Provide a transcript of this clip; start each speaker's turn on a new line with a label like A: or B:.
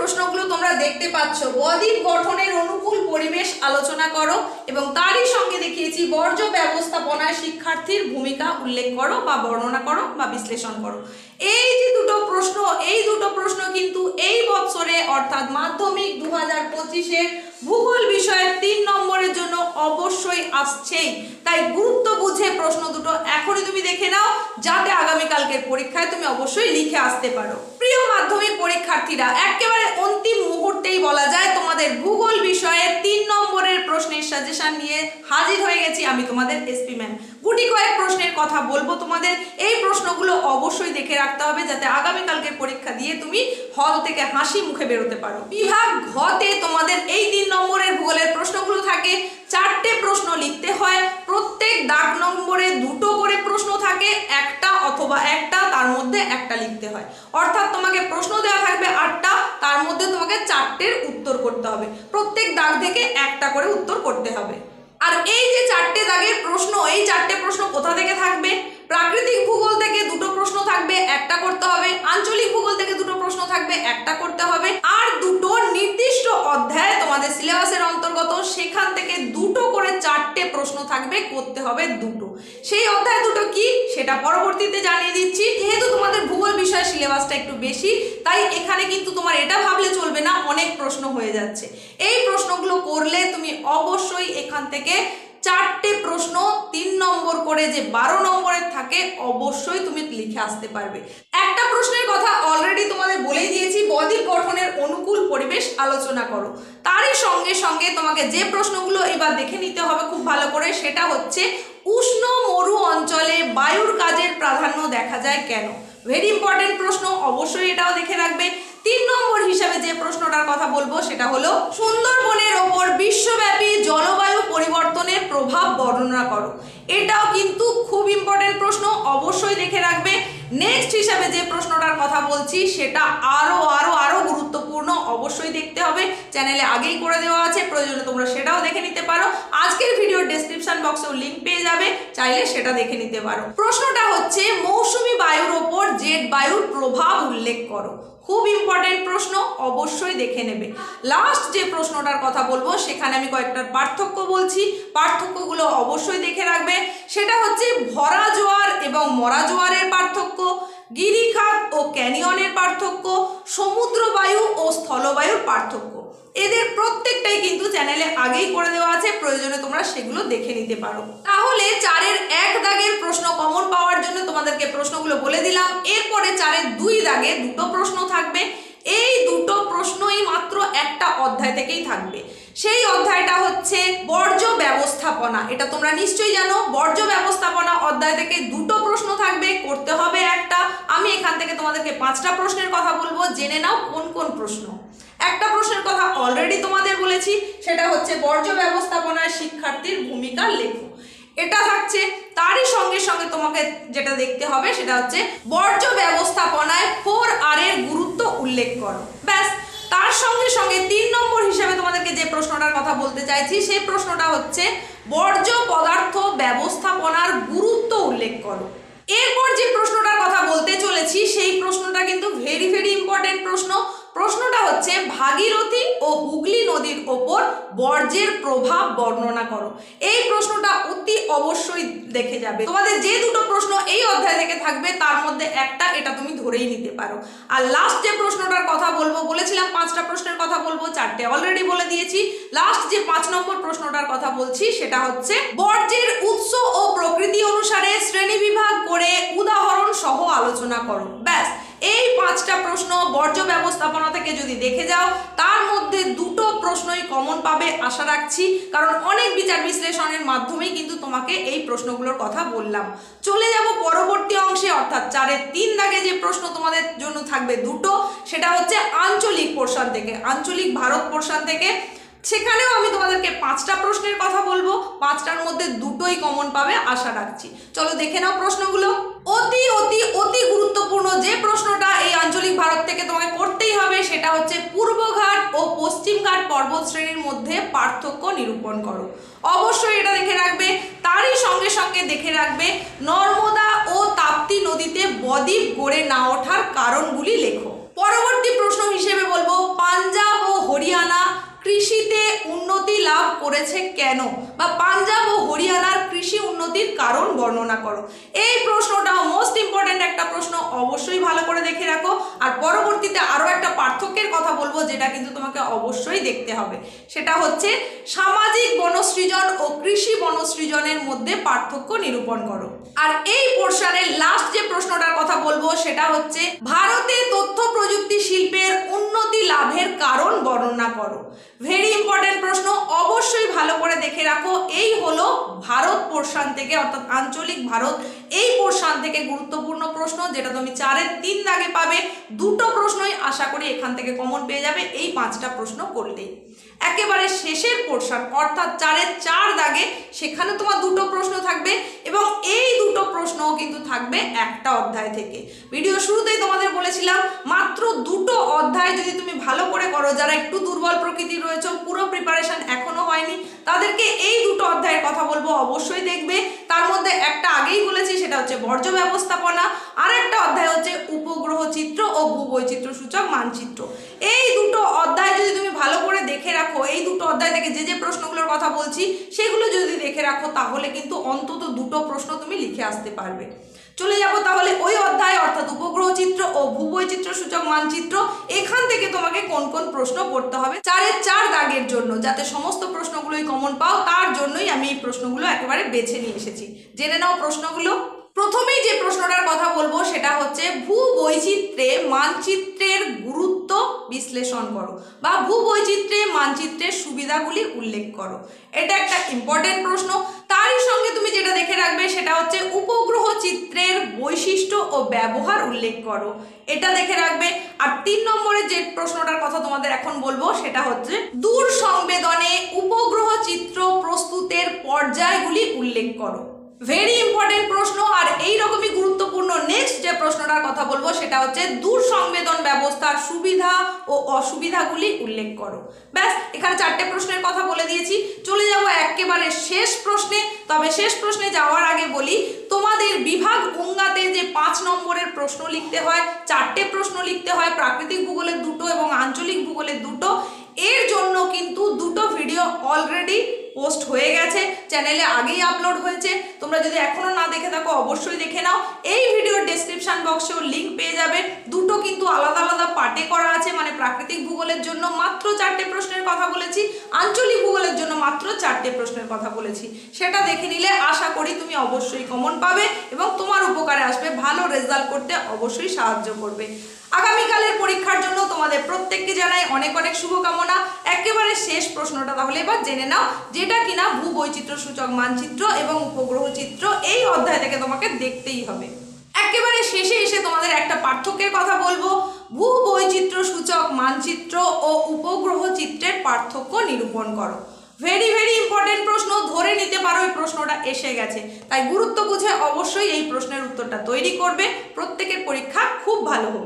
A: প্রশ্নগুলো তোমরা দেখতে পাচ্ছ। বদ্বীপ গঠনের অনুকূল পরিবেশ আলোচনা করো এবং তারই সঙ্গে দেখিয়েছি বর্জ্য ব্যবস্থাপনায় শিক্ষার্থীর ভূমিকা উল্লেখ করো বা বর্ণনা করো বা বিশ্লেষণ করো। এই যে দুটো প্রশ্ন কিন্তু এই বছরে অর্থাৎ মাধ্যমিক 2025-এর ভূগোল বিষয়ের 3 নম্বরের জন্য অবশ্যই আসছেই। তাই গুরুত্ব বুঝে প্রশ্ন দুটো এখনই তুমি দেখে নাও, যাতে আগামীকালকের পরীক্ষায় তুমি অবশ্যই লিখে আসতে পারো। প্রিয় মাধ্যমিক পরীক্ষার্থীরা, একেবারে অন্তিম মুহূর্তেই বলা যায় তোমাদের ভূগোল বিষয়ে 3 নম্বরের প্রশ্নের সাজেশন নিয়ে হাজির হয়ে গেছি আমি, তোমাদের এসপি ম্যাম। গুটি কয়েক প্রশ্নের কথা বলবো তোমাদের। এই প্রশ্নগুলো অবশ্যই দেখে রাখতে হবে যাতে আগামীকালকের পরীক্ষা দিয়ে তুমি হল থেকে হাসি মুখে বেরোতে পারো। বিভাগ ঘতে তোমাদের এই 3 নম্বরের ভূগোলের প্রশ্নগুলো থাকে। 4টে প্রশ্ন লিখতে হয়, প্রত্যেক দাগ নম্বরে 2টো করে প্রশ্ন থাকে, একটা অথবা একটা, তার মধ্যে একটা লিখতে হয়। অর্থাৎ তোমাকে প্রশ্ন দেওয়া থাকবে 8টা, তার মধ্যে তোমাকে 4টের উত্তর করতে হবে। প্রত্যেক দাগ থেকে একটা করে উত্তর করতে হবে। আর এই যে 4টে দাগের প্রশ্ন, এই 4টে প্রশ্ন কোথা থেকে থাকবে? প্রাকৃতিক ভূগোল থেকে 2টো প্রশ্ন থাকবে, একটা করতে হবে। আঞ্চলিক ভূগোল থেকে 2টো প্রশ্ন থাকবে, একটা করতে হবে। আর 2টো নির্দিষ্ট অধ্যায় তোমাদের সিলেবাসের অন্তর্গত, সেখান থেকে 2টো করে 4টে প্রশ্ন থাকবে, করতে হবে 2টো। সেই অধ্যায় 2টো কি সেটা পরবর্তীতে জানিয়ে দিচ্ছি। যেহেতু তোমাদের ভূগোল বিষয় সিলেবাসটা একটু বেশি, তাই এখানে কিন্তু তোমার এটা ভাবলে চলবে না অনেক প্রশ্ন হয়ে যাচ্ছে। এই প্রশ্নগুলো করলে তুমি অবশ্যই এখান থেকে 4টে প্রশ্ন 3 নম্বর করে যে 12 নম্বরের থাকে অবশ্যই তুমি লিখে আসতে পারবে। একটা প্রশ্নের কথা অলরেডি তোমাদের বলেই দিয়েছি, বদ্বীপ গঠনের অনুকূল পরিবেশ আলোচনা করো। তারই সঙ্গে সঙ্গে তোমাকে যে প্রশ্নগুলো এবার দেখে নিতে হবে খুব ভালো করে, সেটা হচ্ছে উষ্ণ মরু অঞ্চলে বায়ুর কাজের প্রাধান্য দেখা যায় কেন? ভেরি ইম্পর্টেন্ট প্রশ্ন, অবশ্যই এটাও দেখে রাখবে। 3 নম্বর হিসাবে যে প্রশ্নটার কথা বলবো সেটা হলো সুন্দরবনের ওপর বিশ্বব্যাপী জলবায়ু পরিবর্তনের প্রভাব বর্ণনা করো। এটাও কিন্তু খুব ইম্পর্টেন্ট প্রশ্ন, অবশ্যই দেখে রাখবে। নেক্সট হিসাবে যে প্রশ্নটার কথা বলছি সেটা আরো গুরুত্বপূর্ণ, অবশ্যই দেখতে হবে। চ্যানেলে আগেই করে দেওয়া আছে, প্রয়োজনে তোমরা সেটাও দেখে নিতে পারো। আজকের ভিডিওর ডেসক্রিপশন বক্সেও লিংক পেয়ে যাবে, চাইলে সেটা দেখে নিতে পারো। প্রশ্নটা হচ্ছে মৌসুমী বায়ুর ওপর জেট বায়ুর প্রভাব উল্লেখ করো। খুব ইম্পর্টেন্ট প্রশ্ন, অবশ্যই দেখে নেবে। লাস্ট যে প্রশ্নটার কথা বলবো সেখানে আমি কয়েকটা পার্থক্য বলছি, পার্থক্যগুলো অবশ্যই দেখে রাখবে। সেটা হচ্ছে ভরা জোয়ার এবং মরা জোয়ারের পার্থক্য, গিরিখাত ও ক্যানিয়নের পার্থক্য, সমুদ্র বায়ু ও স্থলবায়ুর পার্থক্য। এদের প্রত্যেকটাই কিন্তু চ্যানেলে আগেই করে দেওয়া আছে, প্রয়োজনে তোমরা সেগুলো দেখে নিতে পারো। তাহলে 4-এর 1 দাগের প্রশ্ন কমন পাওয়ার জন্য তোমাদেরকে প্রশ্নগুলো বলে দিলাম। এরপরে 4-এর 2 দাগে 2টো প্রশ্ন থাকবে। এই 2টো প্রশ্নই মাত্র একটা অধ্যায় থেকেই থাকবে। সেই অধ্যায়টা হচ্ছে বর্জ্য ব্যবস্থাপনা। এটা তোমরা নিশ্চয়ই জানো, বর্জ্য ব্যবস্থাপনা অধ্যায় থেকে 2টো প্রশ্ন থাকবে, করতে হবে একটা। আমি এখান থেকে তোমাদেরকে 5টা প্রশ্নের কথা বলবো, জেনে নাও কোন কোন প্রশ্ন। একটা প্রশ্নের কথা অলরেডি তোমাদের বলেছি, সেটা হচ্ছে বর্জ্য ব্যবস্থাপনায় শিক্ষার্থীর ভূমিকা লেখো। এটা থাকছে। তারই সঙ্গে সঙ্গে তোমাকে যেটা দেখতে হবে সেটা হচ্ছে বর্জ্য ব্যবস্থাপনায় 4R এর গুরুত্ব উল্লেখ করো। ব্যাস, তার সঙ্গে সঙ্গে 3 নম্বর হিসেবে তোমাদেরকে যে প্রশ্নটার কথা বলতে চাইছি সেই প্রশ্নটা হচ্ছে বর্জ্য পদার্থ ব্যবস্থাপনার গুরুত্ব উল্লেখ করো। এরপর যে প্রশ্নটার কথা বলতে চলেছি সেই প্রশ্নটা কিন্তু ভেরি ইম্পর্টেন্ট প্রশ্ন। প্রশ্নটা হচ্ছে ভাগীরথী ও হুগলি নদীর ওপর বর্জ্যের প্রভাব বর্ণনা করো। এই প্রশ্নটা অতি অবশ্যই দেখে যাবে। তোমাদের যে 2টো প্রশ্ন এই অধ্যায় থেকে থাকবে তার মধ্যে একটা, এটা তুমি ধরেই নিতে পারো। আর লাস্ট যে প্রশ্নটার কথা বলবো, বলেছিলাম 5টা প্রশ্নের কথা বলবো, 4টে অলরেডি বলে দিয়েছি। লাস্ট যে 5 নম্বর প্রশ্নটার কথা বলছি সেটা হচ্ছে বর্জ্যের উৎস ও প্রকৃতি অনুসারে শ্রেণীবিভাগ করে উদাহরণ সহ আলোচনা করো। ব্যাস, এই 5টা প্রশ্ন বর্জ্য ব্যবস্থাপনা থেকে যদি দেখে যাও তার মধ্যে 2টো প্রশ্নই কমন পাবে আশা রাখছি, কারণ অনেক বিচার বিশ্লেষণের মাধ্যমেই কিন্তু তোমাকে এই প্রশ্নগুলোর কথা বললাম। চলে যাব পরবর্তী অংশে, অর্থাৎ 4-এর 3 দাগে যে প্রশ্ন তোমাদের জন্য থাকবে 2টো, সেটা হচ্ছে আঞ্চলিক পোর্শন থেকে, আঞ্চলিক ভারত পোর্শন থেকে। সেখানেও আমি তোমাদেরকে 5টা প্রশ্নের কথা বলবো, 5টার মধ্যে 2টোই কমন পাবে আশা রাখছি। চলো দেখে নাও প্রশ্নগুলো। অতি গুরুত্বপূর্ণ যে প্রশ্নটা এই আঞ্চলিক ভারত থেকে তোমাকে করতেই হবে সেটা হচ্ছে পূর্বঘাট ও পশ্চিমঘাট পর্বত শ্রেণীর মধ্যে পার্থক্য নিরূপণ করো। অবশ্যই এটা দেখে রাখবে। তারই সঙ্গে সঙ্গে দেখে রাখবে নর্মদা ও তাপ্তি নদীতে বদ্বীপ গড়ে না ওঠার কারণগুলি লেখো। পরবর্তী প্রশ্ন হিসেবে বলবো হয়েছে কেন, বা পাঞ্জাব ও হরিয়ানার কৃষি উন্নতির কারণ বর্ণনা করো। এই প্রশ্নটা মোস্ট ইম্পর্টেন্ট একটা প্রশ্ন, অবশ্যই ভালো করে দেখে রাখো। আর পরবর্তীতে আরও একটা পার্থক্যের কথা বলবো, যেটা কিন্তু তোমাকে অবশ্যই দেখতে হবে, সেটা হচ্ছে সামাজিক বনসৃজন ও কৃষি বনসৃজনের মধ্যে পার্থক্য নিরূপণ করো। আর এই পোর্শনের লাস্ট যে প্রশ্নটার কথা বলবো সেটা হচ্ছে ভারতে তথ্য প্রযুক্তি শিল্পের উন্নতি লাভের কারণ বর্ণনা করো। ভেরি ইম্পর্টেন্ট প্রশ্ন, অবশ্যই ভালো করে দেখে রাখো। এই হলো ভারত পোর্শন থেকে, অর্থাৎ আঞ্চলিক ভারত, এই পোর্শন থেকে গুরুত্বপূর্ণ প্রশ্ন, যেটা তুমি 4-এর 3 দাগে পাবে। দুটো প্রশ্নই আশা করি এখান থেকে কমন পেয়ে যাবে এই 5টা প্রশ্ন করলেই। একেবারে শেষের পোর্শন অর্থাৎ 4-এর 4 দাগে, সেখানে তোমার দুটো প্রশ্ন থাকবে এবং এই দুটো প্রশ্নও কিন্তু থাকবে একটা অধ্যায় থেকে। ভিডিও শুরুতেই তোমাদের বলেছিলাম মাত্র দুটো অধ্যায় যদি তুমি ভালো করে করো, যারা একটু দুর্বল প্রকৃতির রয়েছে, পুরো প্রিপারেশন এখনো হয়নি, তাদেরকে এই দুটো অধ্যায়ের কথা বলবো, অবশ্যই দেখবে। তার মধ্যে একটা আগেই বলেছি, সেটা হচ্ছে বর্জ্য ব্যবস্থাপনা, আর একটা অধ্যায় হচ্ছে উপগ্রহ চিত্র ও ভূবৈচিত্র্য সূচক মানচিত্র। এই দুটো অধ্যায় যদি তুমি ভালো করে দেখে রাখো, এই দুটো অধ্যায় থেকে যে যে প্রশ্নগুলোর কথা বলছি সেগুলো যদি দেখে রাখো, তাহলে কিন্তু অন্তত দুটো প্রশ্ন তুমি লিখে আসতে পারবে। চলে যাব তাহলে ওই অধ্যায়, অর্থাৎ উপগ্রহ চিত্র ও ভূবৈচিত্র্য সূচক মানচিত্র। এখান থেকে তোমাকে কোন কোন প্রশ্ন করতে হবে 4-এর 4 দাগের জন্য, যাতে সমস্ত প্রশ্নগুলোই কমন পাও, তার জন্যই আমি এই প্রশ্নগুলো একেবারে বেছে নিয়ে এসেছি। জেনে নাও প্রশ্নগুলো। প্রথমেই যে প্রশ্নটার কথা বলবো সেটা হচ্ছে ভূবৈচিত্র্যে মানচিত্রের গুরুত্ব বিশ্লেষণ করো, বা ভূবৈচিত্র্যে মানচিত্রের সুবিধাগুলি উল্লেখ করো। এটা একটা ইম্পর্টেন্ট প্রশ্ন। তারই সঙ্গে তুমি যেটা দেখে রাখবে সেটা হচ্ছে উপগ্রহ চিত্রের বৈশিষ্ট্য ও ব্যবহার উল্লেখ করো, এটা দেখে রাখবে। আর 3 নম্বরে যে প্রশ্নটার কথা তোমাদের এখন বলবো সেটা হচ্ছে দূর সংবেদনে উপগ্রহ চিত্র প্রস্তুতের পর্যায়গুলি উল্লেখ করো। ভেরি ইম্পর্টেন্ট প্রশ্ন। আর এইরকমই গুরুত্বপূর্ণ নেক্সট যে প্রশ্নটার কথা বলবো সেটা হচ্ছে দূর সংবেদন ব্যবস্থার সুবিধা ও অসুবিধাগুলি উল্লেখ করো। ব্যাস, এখানে 4টে প্রশ্নের কথা বলে দিয়েছি। চলে যাব একেবারে শেষ প্রশ্নে। তবে শেষ প্রশ্নে যাওয়ার আগে বলি, তোমাদের বিভাগ উঙ্গাতে যে 5 নম্বরের প্রশ্ন লিখতে হয়, 4টে প্রশ্ন লিখতে হয়, প্রাকৃতিক ভূগোলের 2টো এবং আঞ্চলিক ভূগোলের 2টো, এর জন্য কিন্তু 2টো ভিডিও অলরেডি পোস্ট হয়ে গেছে, চ্যানেলে আগেই আপলোড হয়েছে। তোমরা যদি এখনো না দেখে থাকো অবশ্যই দেখে নাও। এই ভিডিওর ডেসক্রিপশন বক্সেও লিঙ্ক পেয়ে যাবে। 2টো কিন্তু আলাদা আলাদা পার্টে করা আছে, মানে প্রাকৃতিক ভূগোলের জন্য মাত্র 4টে প্রশ্নের কথা বলেছি, আঞ্চলিক ভূগোলের জন্য মাত্র 4টে প্রশ্নের কথা বলেছি। সেটা দেখে নিলে আশা করি তুমি অবশ্যই কমন পাবে এবং তোমার উপকারে আসবে, ভালো রেজাল্ট করতে অবশ্যই সাহায্য করবে। আগামীকালের পরীক্ষার জন্য তোমাদের প্রত্যেককে জানাই অনেক অনেক শুভকামনা। একেবারে শেষ প্রশ্নটা তাহলে এবার জেনে নাও, যেটা কিনা ভূবৈচিত্র্য সূচক মানচিত্র এবং উপগ্রহ চিত্র, এই অধ্যায় থেকে তোমাকে দেখতেই হবে। একেবারে শেষে এসে তোমাদের একটা পার্থক্যের কথা বলবো, ভূবৈচিত্র্য সূচক মানচিত্র ও উপগ্রহ চিত্রের পার্থক্য নিরূপণ করো। ভেরি ভেরি ইম্পর্টেন্ট প্রশ্ন, ধরে নিতে পারো এই প্রশ্নটা এসে গেছে, তাই গুরুত্ব বুঝে অবশ্যই এই প্রশ্নের উত্তরটা তৈরি করবে। প্রত্যেকের পরীক্ষা খুব ভালো হোক।